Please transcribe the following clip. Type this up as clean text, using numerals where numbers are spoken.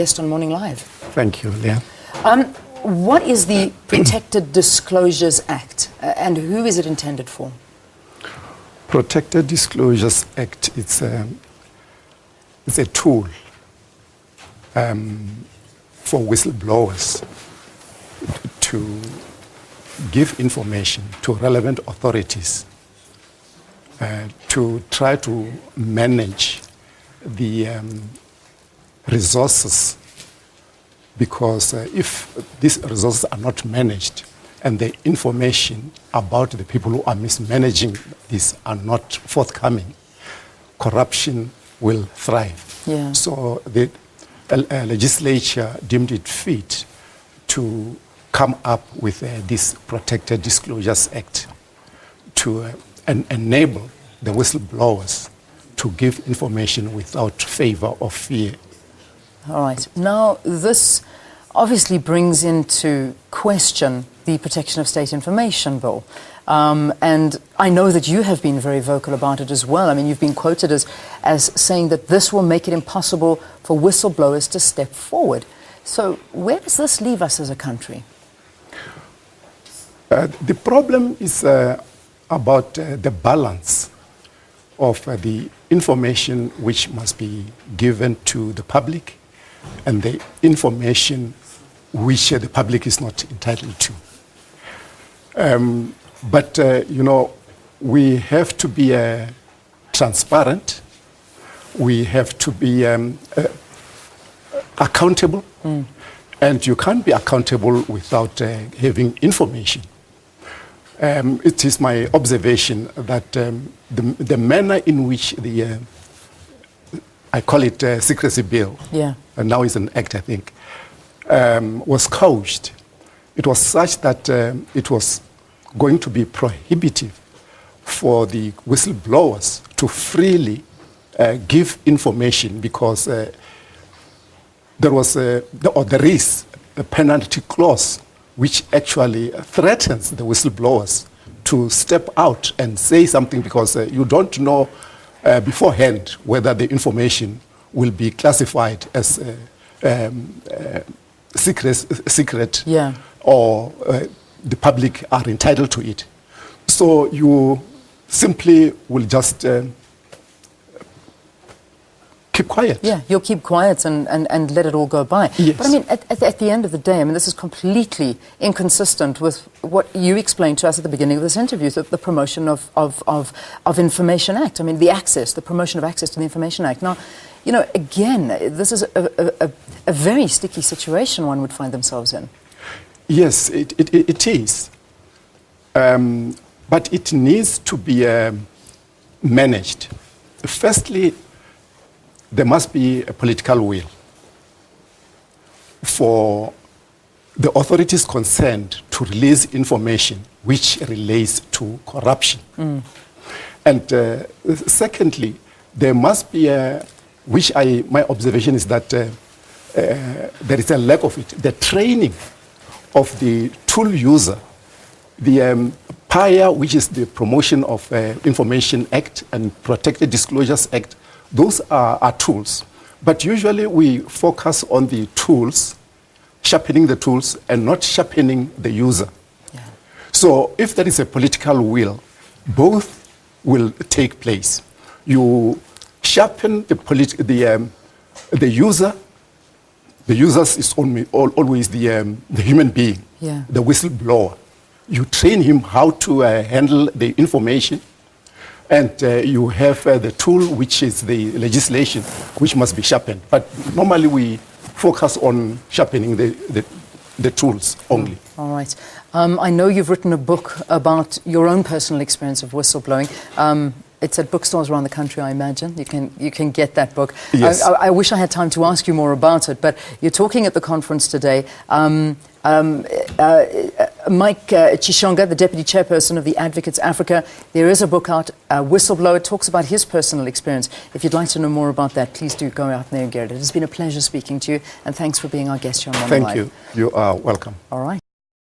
Guest on Morning Live. Thank you, Leah. What is the Protected Disclosures Act and who is it intended for? Protected Disclosures Act, it's a tool for whistleblowers to give information to relevant authorities to try to manage the resources, because if these resources are not managed and the information about the people who are mismanaging this are not forthcoming, corruption will thrive. Yeah. So the legislature deemed it fit to come up with this Protected Disclosures Act to enable the whistleblowers to give information without favor or fear. All right. Now, this obviously brings into question the Protection of State Information Bill. And I know that you have been very vocal about it as well. I mean, you've been quoted as saying that this will make it impossible for whistleblowers to step forward. So where does this leave us as a country? The problem is about the balance of the information which must be given to the public and the information which the public is not entitled to. But you know, we have to be transparent. We have to be accountable. And you can't be accountable without having information. It is my observation that the manner in which the, I call it secrecy bill, yeah, and now it's an act, I think, was couched. It was such that it was going to be prohibitive for the whistleblowers to freely give information, because there is a penalty clause which actually threatens the whistleblowers to step out and say something, because you don't know beforehand whether the information will be classified as secret, yeah, or the public are entitled to it. So you simply will just keep quiet. Yeah, you'll keep quiet and let it all go by. Yes. But I mean, at the end of the day, I mean, this is completely inconsistent with what you explained to us at the beginning of this interview, the promotion of Information Act. I mean, the promotion of access to the Information Act. Now, you know, again, this is a very sticky situation one would find themselves in. Yes, it is. But it needs to be managed. Firstly, there must be a political will for the authorities concerned to release information which relates to corruption. And secondly, there must be my observation is that there is a lack of it. The training of the tool user, the PIA, which is the Promotion of Information Act and Protected Disclosures Act, those are tools. But usually we focus on the tools, sharpening the tools, and not sharpening the user. Yeah. So if there is a political will, both will take place. You sharpen the user. The user is always the human being, yeah, the whistleblower. You train him how to handle the information, and you have the tool, which is the legislation, which must be sharpened. But normally we focus on sharpening the tools only. All right. I know you've written a book about your own personal experience of whistleblowing. It's at bookstores around the country, I imagine. You can get that book. Yes. I wish I had time to ask you more about it, but you're talking at the conference today. Mike Chishonga, the Deputy Chairperson of the Advocates Africa, there is a book out, Whistleblower, talks about his personal experience. If you'd like to know more about that, please do go out there and get it. It has been a pleasure speaking to you, and thanks for being our guest here on Morning Live. Thank you. You are welcome. All right.